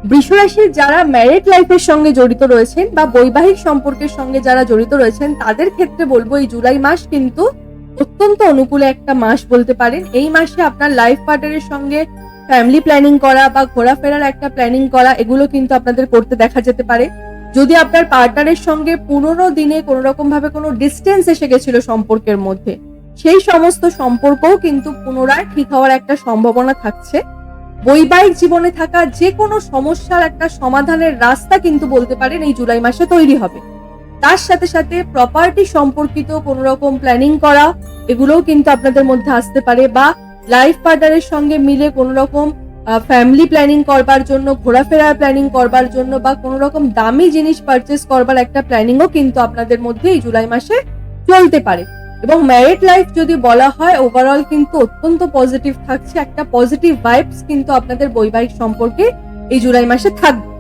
বৃষ রাশির যারা ম্যারিড লাইফের সঙ্গে জড়িত রয়েছেন বা বৈবাহিক সম্পর্কের সঙ্গে যারা জড়িত রয়েছেন তাদের ক্ষেত্রে বলবো এই জুলাই মাস কিন্তু অত্যন্ত অনুকূলে একটা মাস বলতে পারেন। এই মাসে আপনার লাইফ পার্টনারের সঙ্গে ফ্যামিলি প্ল্যানিং করা বা ঘোরাফেরার একটা প্ল্যানিং করা এগুলো কিন্তু আপনাদের করতে দেখা যেতে পারে। যদি আপনার পার্টনারের সঙ্গে পুরোনো দিনে কোনো রকম ভাবে কোনো ডিস্টেন্স এসে গেছিল সম্পর্কের মধ্যে, সেই সমস্ত সম্পর্কও কিন্তু পুনরায় ঠিক হওয়ার একটা সম্ভাবনা থাকছে। বৈবাহিক জীবনে থাকা যে কোনো সমস্যার একটা সমাধানের রাস্তা কিন্তু বলতে পারেন এই জুলাই মাসে তৈরি হবে। তার সাথে সাথে প্রপার্টি সম্পর্কিত কোনো রকম প্ল্যানিং করা এগুলোও কিন্তু আপনাদের মধ্যে আসতে পারে, বা লাইফ পার্টনারের সঙ্গে মিলে কোনো রকম ফ্যামিলি প্ল্যানিং করবার জন্য, ঘোরাফেরার প্ল্যানিং করবার জন্য, বা কোনো রকম দামি জিনিস পারচেস করবার একটা প্ল্যানিংও কিন্তু আপনাদের মধ্যে এই জুলাই মাসে চলতে পারে। এবং ম্যারিড লাইফ যদি বলা হয় ওভারঅল কিন্তু অত্যন্ত পজিটিভ থাকছে, একটা পজিটিভ ভাইবস কিন্তু আপনাদের বৈবাহিক সম্পর্কে এই জুলাই মাসে থাকবে।